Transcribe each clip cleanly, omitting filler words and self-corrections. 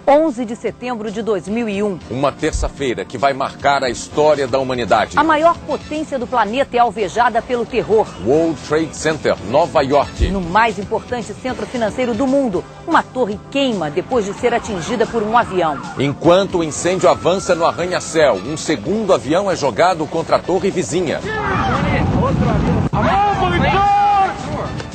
11 de setembro de 2001. Uma terça-feira que vai marcar a história da humanidade. A maior potência do planeta é alvejada pelo terror. World Trade Center, Nova York. No mais importante centro financeiro do mundo, uma torre queima depois de ser atingida por um avião. Enquanto o incêndio avança no arranha-céu, um segundo avião é jogado contra a torre vizinha.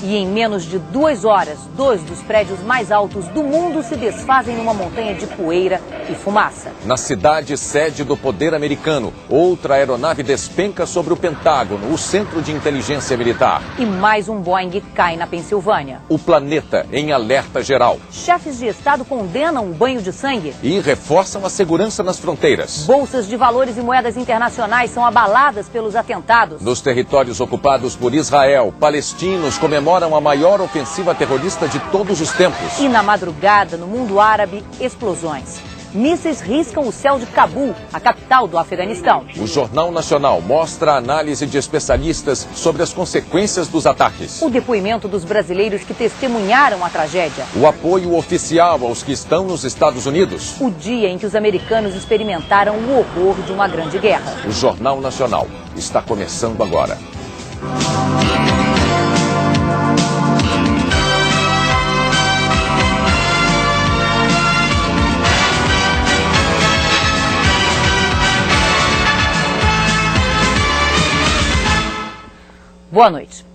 E em menos de 2 horas, 2 dos prédios mais altos do mundo se desfazem numa montanha de poeira e fumaça. Na cidade sede do poder americano, outra aeronave despenca sobre o Pentágono, o centro de inteligência militar. E mais um Boeing cai na Pensilvânia. O planeta em alerta geral. Chefes de Estado condenam o banho de sangue. E reforçam a segurança nas fronteiras. Bolsas de valores e moedas internacionais são abaladas pelos atentados. Nos territórios ocupados por Israel, palestinos comemoram a maior ofensiva terrorista de todos os tempos. E na madrugada, no mundo árabe, explosões. Mísseis riscam o céu de Cabul, a capital do Afeganistão. O Jornal Nacional mostra a análise de especialistas sobre as consequências dos ataques. O depoimento dos brasileiros que testemunharam a tragédia. O apoio oficial aos que estão nos Estados Unidos. O dia em que os americanos experimentaram o horror de uma grande guerra. O Jornal Nacional está começando agora. Boa noite.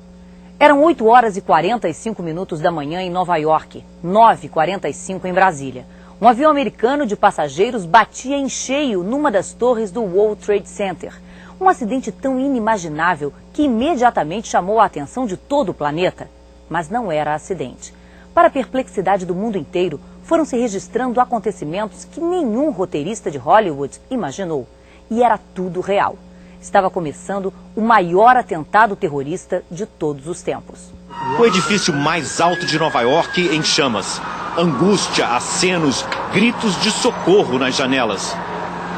Eram 8 horas e 45 minutos da manhã em Nova York, 9h45 em Brasília. Um avião americano de passageiros batia em cheio numa das torres do World Trade Center. Um acidente tão inimaginável que imediatamente chamou a atenção de todo o planeta. Mas não era acidente. Para a perplexidade do mundo inteiro, foram se registrando acontecimentos que nenhum roteirista de Hollywood imaginou. E era tudo real. Estava começando o maior atentado terrorista de todos os tempos. O edifício mais alto de Nova York em chamas. Angústia, acenos, gritos de socorro nas janelas.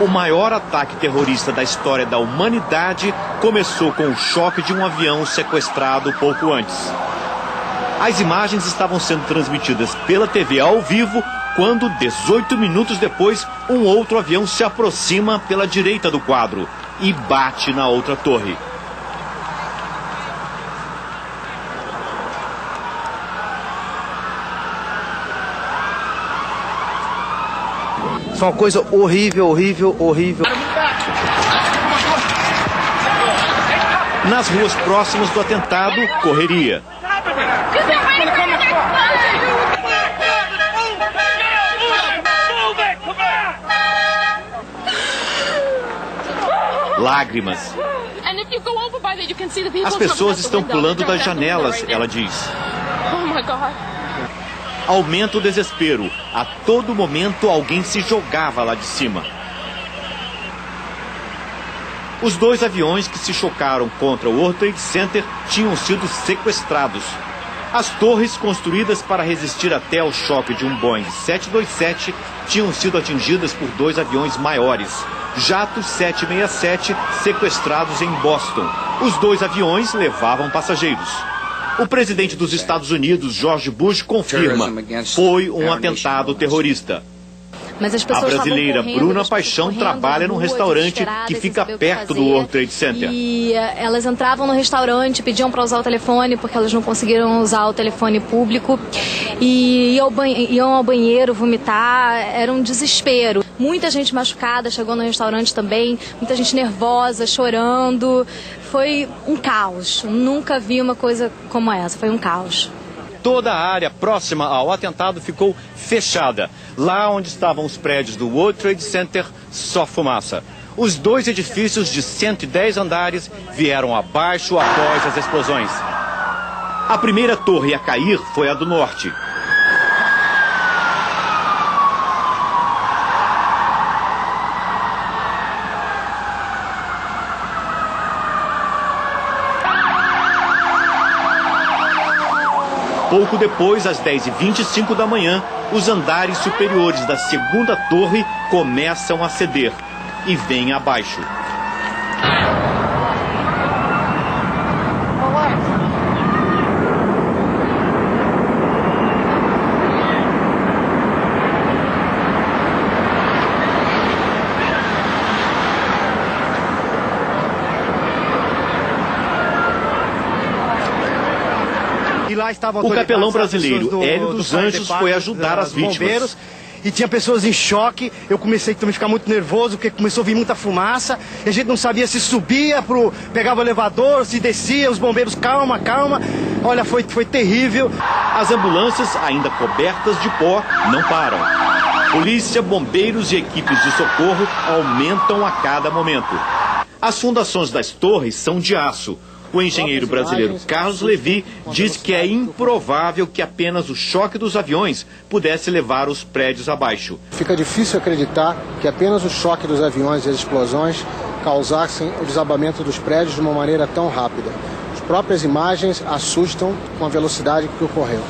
O maior ataque terrorista da história da humanidade começou com o choque de um avião sequestrado pouco antes. As imagens estavam sendo transmitidas pela TV ao vivo quando, 18 minutos depois, um outro avião se aproxima pela direita do quadro e bate na outra torre. Isso é uma coisa horrível, horrível, horrível. Nas ruas próximas do atentado, correria. Lágrimas. As pessoas estão pulando das janelas, ela diz. Aumenta o desespero. A todo momento alguém se jogava lá de cima. Os 2 aviões que se chocaram contra o World Trade Center tinham sido sequestrados. As torres, construídas para resistir até ao choque de um Boeing 727, tinham sido atingidas por 2 aviões maiores. Jatos 767 sequestrados em Boston. Os 2 aviões levavam passageiros. O presidente dos Estados Unidos, George Bush, confirma: foi um atentado terrorista. Mas as A pessoas brasileira Bruna Paixão trabalha num restaurante que fica perto do World Trade Center. E elas entravam no restaurante, pediam para usar o telefone porque elas não conseguiram usar o telefone público. E iam ao banheiro vomitar, era um desespero. Muita gente machucada chegou no restaurante também, muita gente nervosa, chorando. Foi um caos. Nunca vi uma coisa como essa, foi um caos. Toda a área próxima ao atentado ficou fechada. Lá onde estavam os prédios do World Trade Center, só fumaça. Os 2 edifícios de 110 andares vieram abaixo após as explosões. A primeira torre a cair foi a do norte. Pouco depois, às 10h25 da manhã, os andares superiores da segunda torre começam a ceder e vêm abaixo. lá estavam o capelão brasileiro Hélio dos Anjos foi ajudar as vítimas. Bombeiros, e tinha pessoas em choque. Eu comecei também a ficar muito nervoso, porque começou a vir muita fumaça. E a gente não sabia se subia, pegava o elevador, se descia. Os bombeiros, calma, calma. Olha, foi terrível. As ambulâncias, ainda cobertas de pó, não param. Polícia, bombeiros e equipes de socorro aumentam a cada momento. As fundações das torres são de aço. O engenheiro brasileiro Carlos Levi diz que é improvável que apenas o choque dos aviões pudesse levar os prédios abaixo. Fica difícil acreditar que apenas o choque dos aviões e as explosões causassem o desabamento dos prédios de uma maneira tão rápida. As próprias imagens assustam com a velocidade que ocorreu.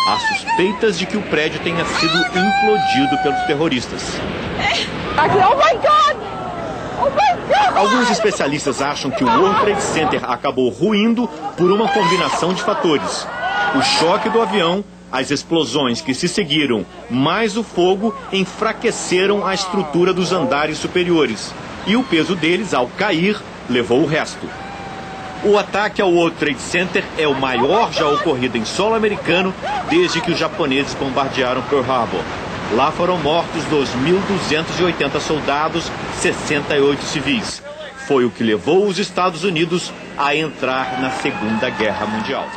Há suspeitas de que o prédio tenha sido implodido pelos terroristas. Oh my God! Alguns especialistas acham que o World Trade Center acabou ruindo por uma combinação de fatores. O choque do avião, as explosões que se seguiram, mais o fogo enfraqueceram a estrutura dos andares superiores. E o peso deles, ao cair, levou o resto. O ataque ao World Trade Center é o maior já ocorrido em solo americano desde que os japoneses bombardearam Pearl Harbor. Lá foram mortos 2.280 soldados, 68 civis. Foi o que levou os Estados Unidos a entrar na Segunda Guerra Mundial.